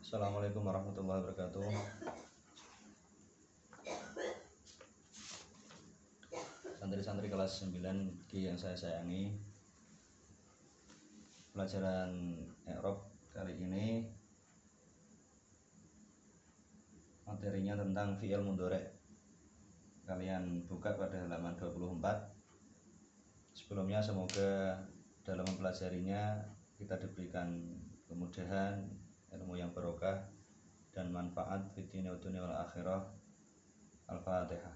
Assalamualaikum warahmatullahi wabarakatuh. Santri-santri kelas 9G yang saya sayangi, pelajaran i'rab kali ini materinya tentang fi'il mudhari'. Kalian buka pada halaman 24. Sebelumnya semoga dalam mempelajarinya kita diberikan kemudahan, ilmu yang barokah dan manfaat fid dunya wal akhirah. Al-Fatihah.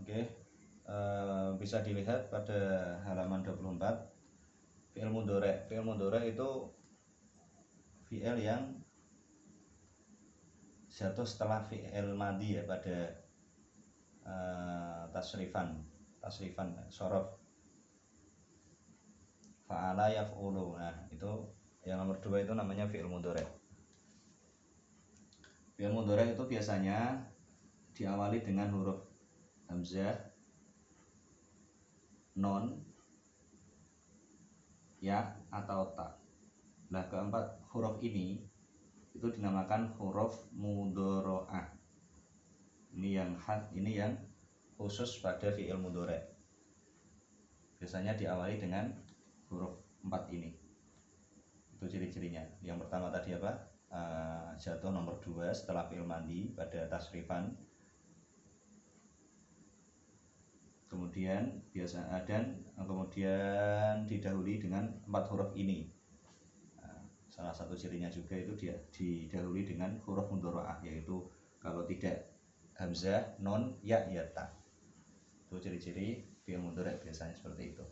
Oke, bisa dilihat pada halaman 24. Fi'il mudhari'. Fi'il mudhari' itu fi'il yang jatuh setelah fi'il madhi ya, pada tasrifan sorof. Fa'ala yaf'ulu. Nah, itu yang nomor 2 itu namanya fi'il mudhari'. Fi'il mudhari' itu biasanya diawali dengan huruf hamzah, non, ya atau ta. Nah, keempat huruf ini itu dinamakan huruf mudhari'ah. Ini yang khusus pada fi'il mudhari'. Biasanya diawali dengan huruf 4 ini. Itu ciri-cirinya. Yang pertama tadi apa? Jatuh nomor 2 setelah fi'il madhi pada tasrifan. Kemudian kemudian didahului dengan 4 huruf ini. Salah satu cirinya juga itu dia didahului dengan huruf mudhari'ah, yaitu kalau tidak hamzah, non, ya, ta. Itu ciri-ciri fi'il mudhari' biasanya seperti itu.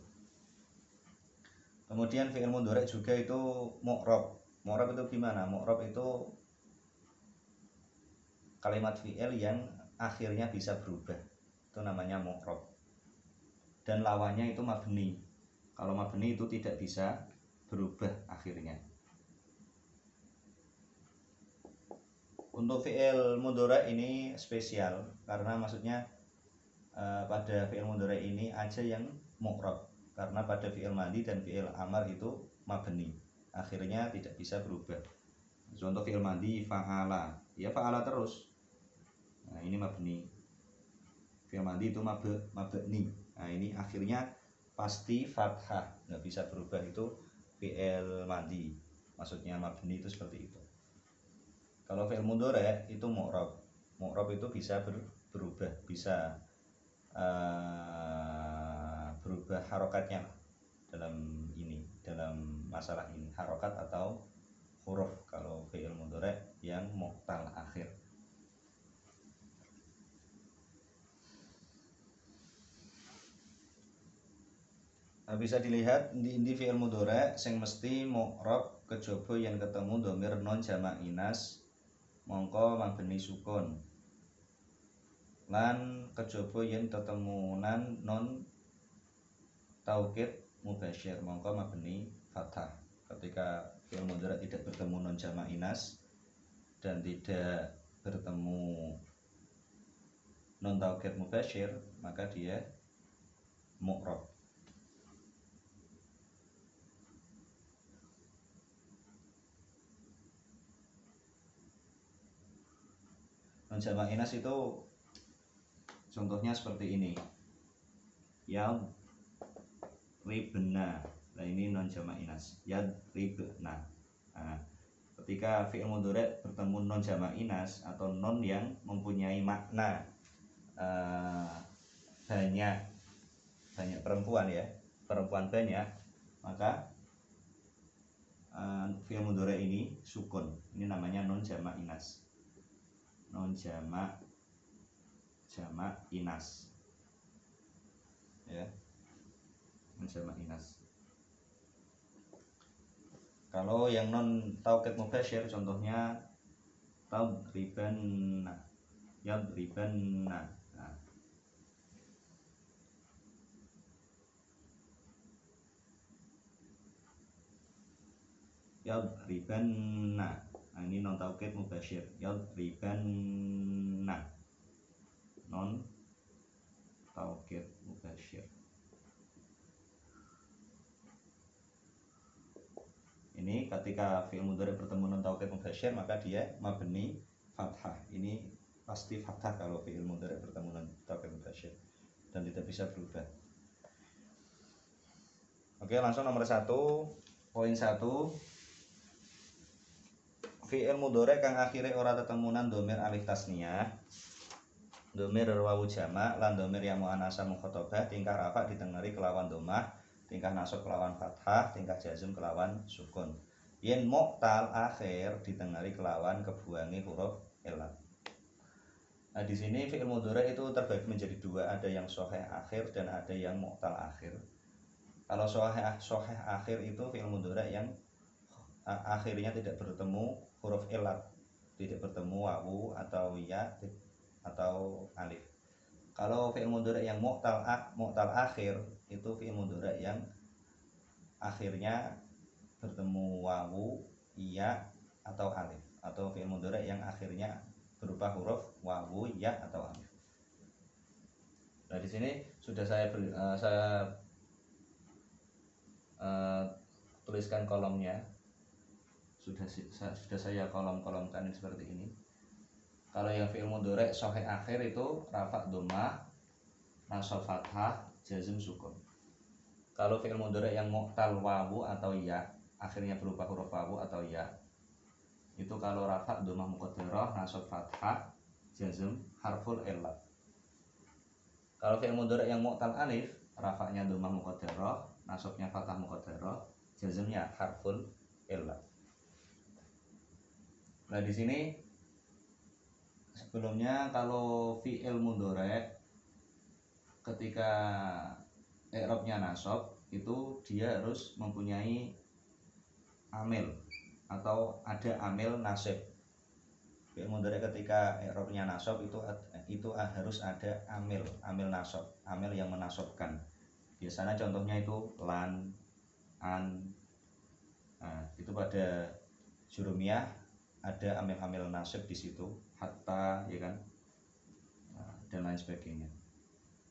Kemudian fi'il mudhari' juga itu mu'rab. Mu'rab itu gimana? Mu'rab itu kalimat fi'il yang akhirnya bisa berubah. Itu namanya mu'rab. Dan lawannya itu mabni. Kalau mabni itu tidak bisa berubah akhirnya. Untuk fi'il mudhari' ini spesial karena maksudnya pada fi'il mudhari' ini aja yang mu'rab. Karena pada fi'il madhi dan fi'il amar itu mabni, akhirnya tidak bisa berubah. Contoh fi'il madhi fa'ala, ya fa'ala terus. Nah, ini mabni. Fi'il madhi itu mabni. Nah, ini akhirnya pasti fathah, nggak bisa berubah. Itu fi'il madhi, maksudnya mabni itu seperti itu. Kalau fi'il mudhari' itu mu'rab. Mu'rab itu bisa berubah, bisa berubah harokatnya dalam masalah ini, harokat atau huruf kalau fi'il mudhari' yang mu'tal akhir. Nah, bisa dilihat di fi'il mudhari' sing mesti mu'rab kejaba yang ketemu dhamir non jamak inas mongko mabni sukun, lan kejaba yen tetemunan non taukid mubasyir mongko mabni fathah. Ketika fi'il mudhari' tidak bertemu non jamak inas dan tidak bertemu non taukid mubasyir, maka dia mu'rab. Non jamak inas itu contohnya seperti ini. Ribna. Nah, ini non jamak inas. Ribna. Nah, ketika fi'il mudhari' bertemu non jamak inas atau non yang mempunyai makna banyak perempuan ya, perempuan banyak, maka fi'il mudhari' ini sukun. Ini namanya non jamak inas. Non jamak inas. Ya. Non jamak inas. Kalau yang non taukid mubasyir contohnya tadribanna, yadribanna. Nah, yadribanna. Nah, ini non taukid mubasyir. Yadribanna. Non taukid mubasyir. Ini ketika fi'il mudhari bertemu nun taukid mubasyir maka dia mabni fathah. Ini pasti fathah kalau fi'il mudhari bertemu nun taukid mubasyir dan tidak bisa berubah. Oke, langsung nomor 1, poin 1. Fi'il mudhari kang akhire ora tetemunan domir alif tasniyah, domir wawu jamak lan domir yang muannasa mukhatabah tingkah rafa ditengeri kelawan domah, tingkah nasab kelawan fathah, tingkah jazm kelawan sukun. Yen mu'tal akhir ditengeri kelawan kebuangi huruf ilat. Nah, di sini fi'il mudhari itu terbagi menjadi dua, ada yang sahih akhir dan ada yang mu'tal akhir. Kalau sahih akhir itu fi'il mudhari yang akhirnya tidak bertemu huruf ilat, tidak bertemu wawu atau ya atau alif. Kalau fi'il mudhari yang mu'tal akhir itu fi'il mudhari yang akhirnya bertemu wawu, iya atau alif, atau fi'il mudhari yang akhirnya berupa huruf wawu, ya atau alif. Nah, di sini sudah saya tuliskan kolomnya. Sudah saya kolom-kolomkan seperti ini. Kalau yang fi'il mudhari sahih akhir itu rafa dhammah, nasab fathah, jazm sukun. Kalau fi'il mudhari yang mu'tal wawu atau ya, akhirnya berupa huruf wawu atau ya, itu kalau rafa dhammah muqaddarah, nasab fathah, jazm harful illat. Kalau fi'il mudhari yang mu'tal alif, rafa'nya dhammah muqaddarah, nasabnya fathah muqaddarah, jazmnya harful illat. Nah, di sini sebelumnya kalau fi'il mudhari ketika i'rabnya nasab itu dia harus mempunyai amil atau ada amil nasib. Fi'il mudhari ketika i'rabnya nasab itu harus ada amil nasab, amil yang menasabkan. Biasanya contohnya itu lan, an. Nah, itu pada jurumiyah ada amil-amil nasib di situ, hatta, ya kan, dan lain sebagainya.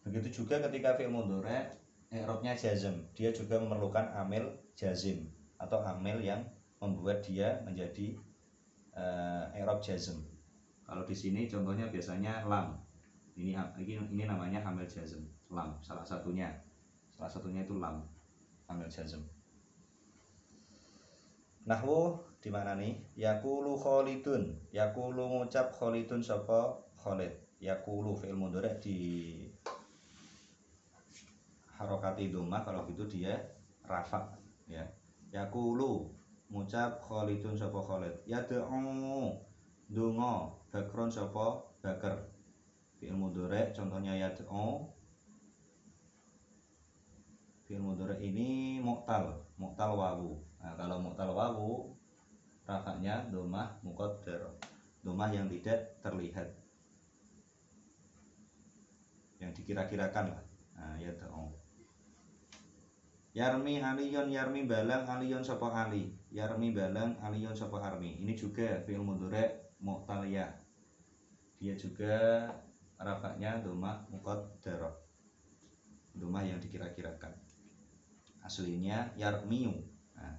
Begitu juga ketika fi'il mudhari i'rabnya jazm, dia juga memerlukan amil jazim atau amil yang membuat dia menjadi i'rab jazm. Kalau di sini contohnya biasanya lam. Ini namanya amil jazm, lam. Salah satunya itu lam, amil jazm. Nahwu di mana nih? Yaqulu Khalidun. Yaqulu ngucap Khalidun sapa Khalid. Yaqulu fi'il mudhari di harokati dhammah, kalau gitu dia rafa, ya. Yaqulu ngucap Khalidun sapa Khalid. Yad'u donga Bakrun sapa Bakar. Fi'il mudhari contohnya yad'u. Fi'il mudhari ini mu'tal wawu. Nah, kalau mu'tal wawu rafa'nya dhammah muqaddarah, dhammah yang tidak terlihat, yang dikira-kirakan lah. Nah, yad'u. Yarmi aliyun, yarmi balang aliyun sapa ali. Yarmi balang aliyun sapa armi. Ini juga fi'il mudhari mu'tal ya. Dia juga rafa'nya dhammah muqaddarah, dhammah yang dikira-kirakan. Aslinya yarmiu. Nah,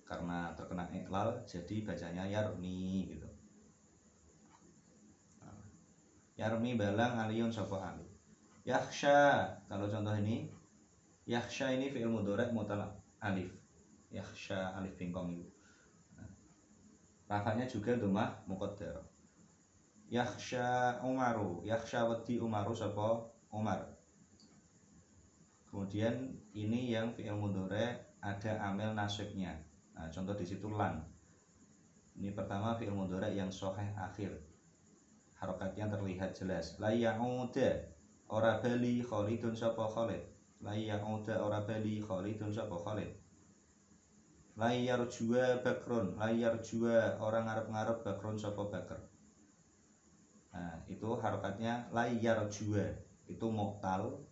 karena terkena iklal jadi bacanya yarmi gitu. Nah, yarmi balang aliyun sapa ali. Yakhsha, kalau contoh ini yakhsha ini fi'il mudhari mu'tal alif. Yakhsha alif bingkong itu. Nah, rafa'nya juga dhammah muqaddarah. Yakhsha Umaru, yakhsha wedi Umaru sapa Umar. Kemudian ini yang fi'il mudhari ada amil nasibnya. Nah, contoh di situ lan. Ini pertama fi'il mudhari yang sahih akhir, harokatnya terlihat jelas. La ya'uda ora bali Khalidun sapa Khalid. La ya'uda ora bali Khalidun sapa Khalid. La yarjua Bakrun, la yarjua orang ngarep-ngarep Bakrun sapa Bakar. Nah, itu harokatnya la yarjua, itu mu'tal,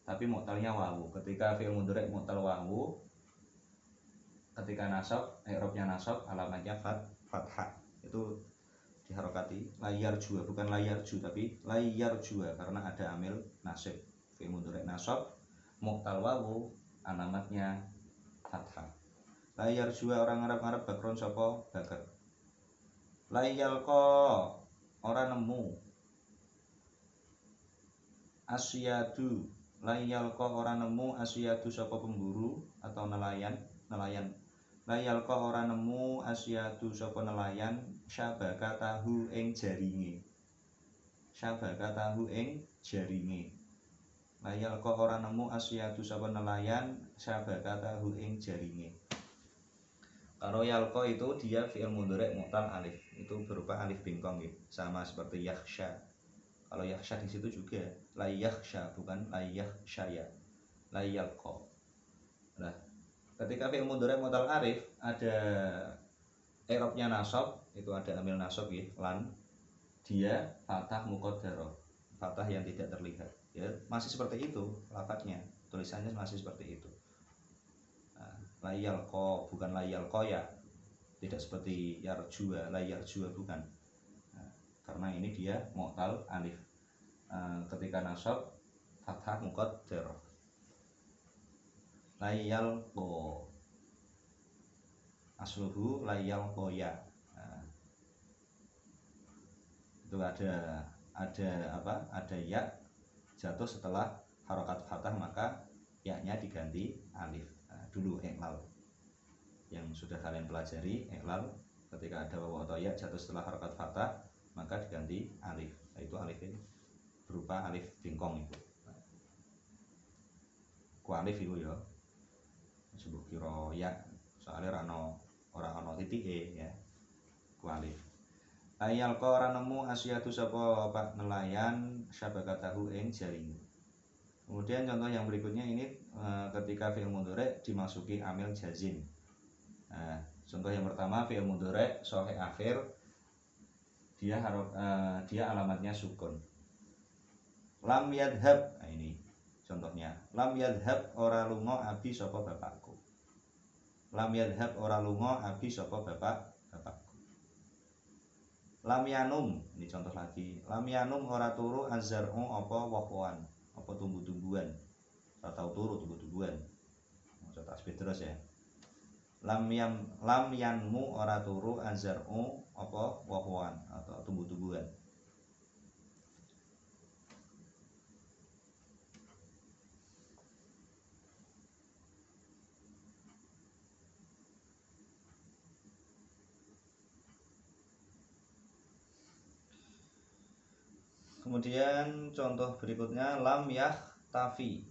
tapi mu'talnya wawu. Ketika fi'il mudhari mu'tal wawu, ketika nasab, i'rabnya nasab, alamatnya fathah. Itu diharokati, layar jua, bukan layar ju tapi layar jua karena ada amil nasib. Fi'il mudhari nasab, mu'tal wawu, alamatnya fathah. Layar jua orang Arab bakron sapa bakar. Layal ko orang nemu. Asyadu layal ko orang nemu, asyadu sapa pemburu atau nelayan. Layal ko orang nemu, asyadu sapa nelayan, syabaka tahu ing jaringe. Syabaka tahu ing jaringe. Layal ko orang nemu, asyadu sapa nelayan, syabaka tahu ing jaringe. Kalau yalko itu dia fi'il mudhari mu'tal alif, itu berupa alif bengkong gitu, sama seperti yakhsha. Kalau yakhsha di situ juga la yakhsha, bukan la yakhshaya, la yalko. Nah, ketika fi'il mudhari mu'tal alif ada i'rabnya nasab, itu ada amil nasab ya, lan, dia fathah muqaddarah, fathah yang tidak terlihat. Ya, masih seperti itu lafadznya, tulisannya masih seperti itu. Layal ko, bukan layal koya, tidak seperti yarjua, layar jua bukan. Karena ini dia mu'tal alif. Ketika nasab fathah muqaddarah. Layal ko, asluhu layal koya. Itu ada apa? Ada ya jatuh setelah harokat fathah, maka ya-nya diganti alif. Dulu i'lal yang sudah kalian pelajari, i'lal ketika ada wawu atau ya jatuh setelah harokat fathah maka diganti alif. Itu alif ini berupa alif bengkong itu. Ku alif itu ya sebut kira ya, soalnya orang ono titik ya. Ku alif. Ayal ko ora nemu asyatu sapa pak nelayan syabakatahu ing jaring. Kemudian contoh yang berikutnya ini ketika fi'il mudhari dimasuki amil jazim. Contoh yang pertama fi'il mudhari sahih akhir, dia alamatnya sukun. Lam yadhab, nah ini contohnya. Lam yadhab ora lunga abi sapa bapakku. Lam yadhab ora lunga abi sapa bapakku. Lam yanum, ini contoh lagi. Lam yanum ora turu azar'u apa woh-wohan, apa tumbuh-tumbuhan. Ora tau turu tumbuh-tumbuhan. Maksud tasbih terus ya. Lam yanmu ora turu azar'u apa woh-wohan atau tumbuh-tumbuhan. Kemudian contoh berikutnya lam tafi.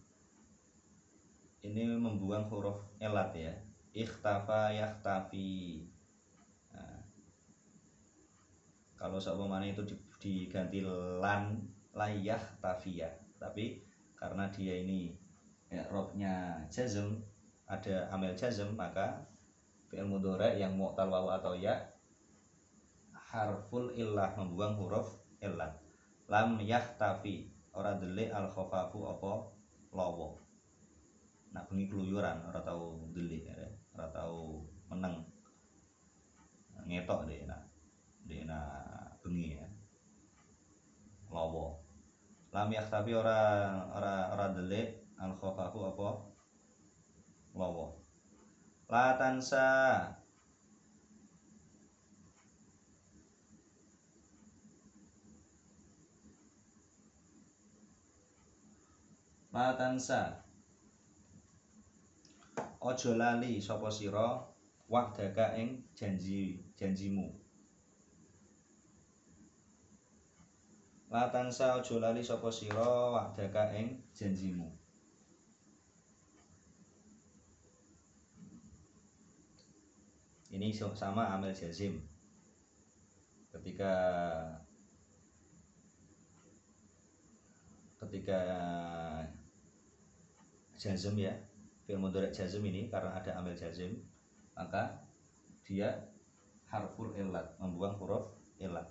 Ini membuang huruf elat ya. Ikhtafa yakhtafi. Nah, kalau seumpamanya itu diganti lan layah tafiyah, tapi karena dia ini i'rabnya jazm, ada amil jazm, maka fi'il mudhari yang mu'tal wawu atau ya harful illah, membuang huruf illah. Lam yahtafi ora delik al khafafu apa lawa. Nak bengi keluyuran ora tau delik ya, ora tau meneng. Ngetok deh nak bengi ya. Lawa. Lam yahtafi ora delik al khafafu apa lawa. La tansa La tansa ojo lali sapa sira wahdaka ing janjimu. La tansa ojo lali sapa sira wahdaka ing janjimu. Ini sama amil jazim. Ketika jazm ya, fi'il mudhari jazm ini karena ada amil jazm, maka dia harful illat, membuang huruf illat.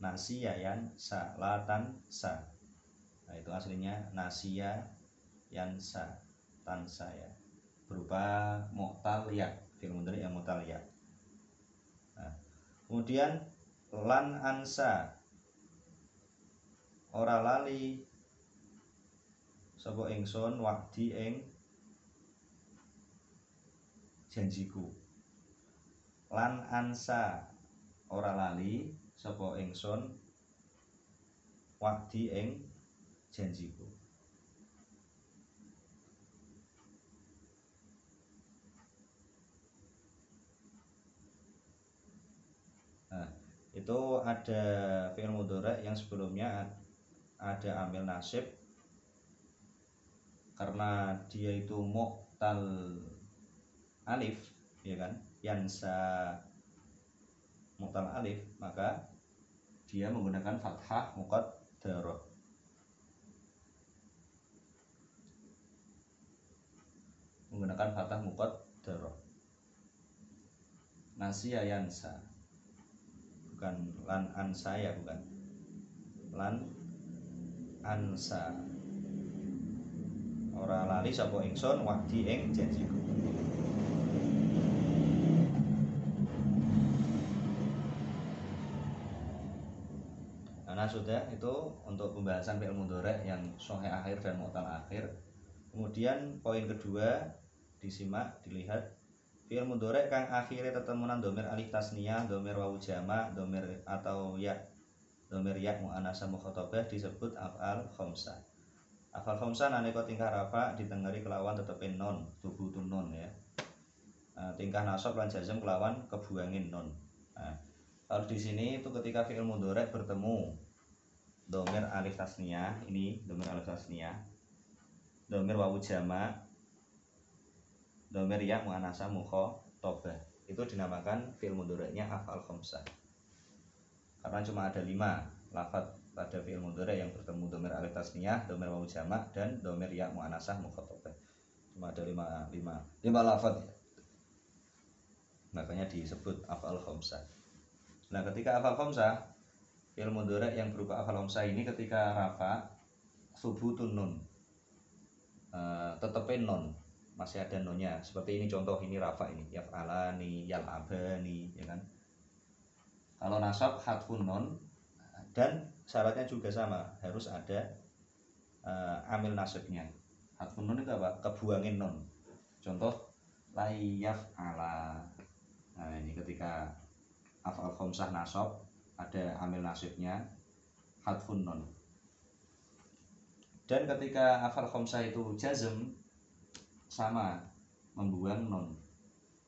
Nasiya yan sa, latan sa. Nah, itu aslinya nasiya yan sa, tansa ya. Berupa mu'tal ya, fi'il mudhari yang mu'tal ya. Nah, kemudian lan ansa ora lali sapa ingsun wa'di ing janjiku. Lan ansa ora lali sapa ingsun wa'di ing janjiku. Nah, itu ada fi'il mudhari' yang sebelumnya ada amil nasib karena dia itu mu'tal alif, ya kan? Yansa mu'tal alif, maka dia menggunakan fathah muqaddarah. Menggunakan fathah muqaddarah. Nasiya yansa. Bukan lan ansa ya, bukan. Lan ansa. Ora lali sapa ingsun wa'di ing janjiku. Nah, sudah itu untuk pembahasan fi'il mudhari' yang sahih akhir dan mu'tal akhir. Kemudian poin kedua disimak, dilihat fi'il mudhari' kang akhire tetemunan domir alif tasniyah, domir wawu jama', domir atau ya, domir ya muannasah mukhatabah disebut af'al khamsah. Af'al khamsah nalika tingkah rafa ditengeri kelawan tetepin non, thubutun non ya. Tingkah nasab lan jazm kelawan kebuangin non. Nah, kalau di sini itu ketika fi'il mudhari' bertemu domir alif tasniyah, ini domir alif tasniyah, domir wawu jama', domir ya muannasah mukhatabah, itu dinamakan fi'il mudhari'nya af'al khamsah. Karena cuma ada 5 lafadz pada fi'il mudhari' yang bertemu domir alif tasniyah, domir wawu jama' dan domir ya muannasah mukhatabah. Cuma ada 5 lafadz ya. Makanya disebut af'al khamsah. Nah, ketika af'al khamsah, fi'il mudhari' yang berupa af'al khamsah ini ketika rafa thubutun nun, tetepin non, masih ada nonnya. Seperti ini contoh, ini rafa ini yaf'alani, yal'abani, ya kan. Kalau nasab hadfun non, dan syaratnya juga sama, harus ada amil nasibnya. Hadfun non itu apa? Kebuangin non. Contoh layaf'ala. Nah, ini ketika af'al khamsah nasab ada amil nasibnya hadfun non. Dan ketika af'al khamsah itu jazm sama, membuang non.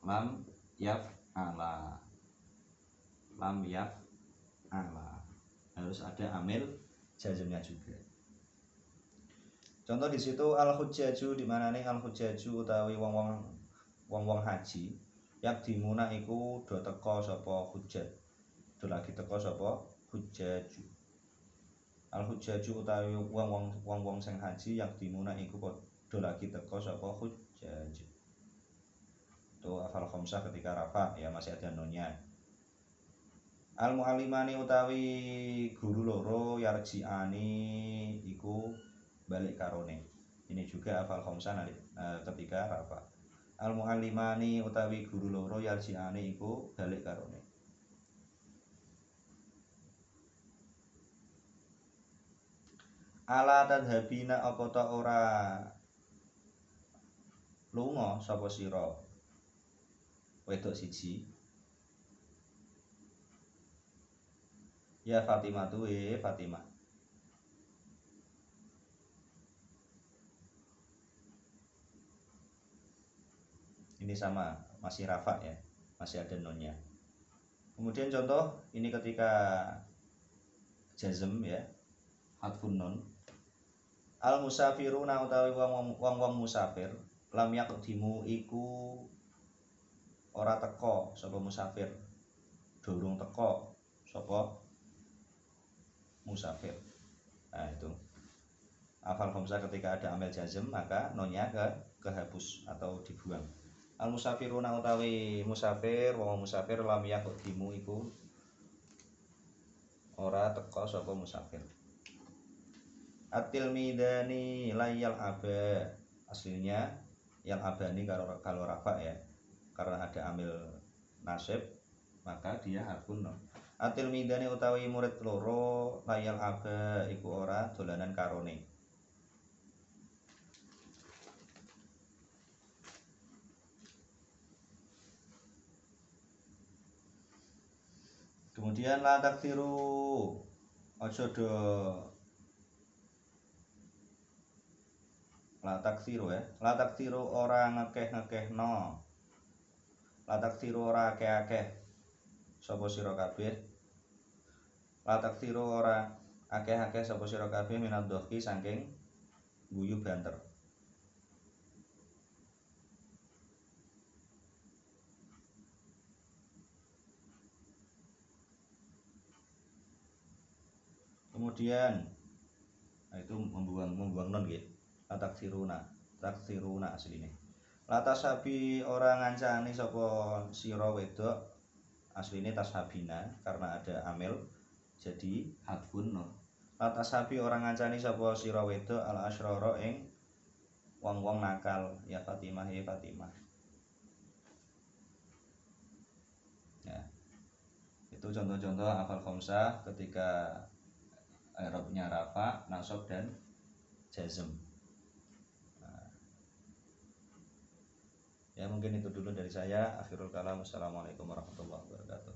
Lam yaf'ala. Lam yaf'ala. Harus ada amil jazmnya juga. Contoh di situ al-hujjaju, di mana nih al-hujjaju utawi wong-wong haji yak dimuna iku do teka sapa hujjat. Do lagi teka sapa hujjaju. Al-hujjaju utawi wong-wong sing haji yak dimuna iku do lagi teka sapa hujjaju. Itu af'al khamsah ketika rafa ya, masih ada nonnya. Al-mu'allimani utawi guru loro yarji'ani iku balik karone. Ini juga af'al khamsah ketika rafa. Al-mu'allimani utawi guru loro yarji'ani iku balik karone. Ala tadhabina apa ta ora lunga sapa sira wedok siji. Ya Fatimah tuh Fatimah. Ini sama, masih rafa ya, masih ada nonnya. Kemudian contoh ini ketika jazm ya, hadfun non. Al musafiruna utawi wong musafir lam yaqdimu iku ora teko sapa musafir, durung teko sapa musafir. Nah, itu af'al khamsah ketika ada amil jazm maka nonnya kehapus atau dibuang. Al musafiruna utawi musafir, wong musafir lam yaqdimu iku ora teko sapa musafir. Atil midani layal aba, aslinya yang abani kalau rafa ya, karena ada amil nasib maka dia harfun non. Atil midani utawi murid loro layal aba iku ora dolanan karone. Kemudian la taktiru aja do la taktiru ya. La taktiru ora ngekeh-ngekehno. La taktiru ora akeh-akeh sapa sira kabeh. La taktiru ora akeh-akeh sapa sira kabeh minad dohki saking guyu banter. Kemudian itu membuang non nggih. La taksiruna asline. La tasabi ora ngancani sapa sira wedok asline tashabina karena ada amil jadi hadfun no. La tasabi ora ngancani sapa sira wedok al asyrara ing wong-wong nakal ya Fatimah ya Fatimah. Ya. Itu contoh-contoh hafal khamsah ketika i'rabnya rafa, nasab dan jazm. Nah, ya mungkin itu dulu dari saya. Akhirul kalam. Assalamualaikum warahmatullahi wabarakatuh.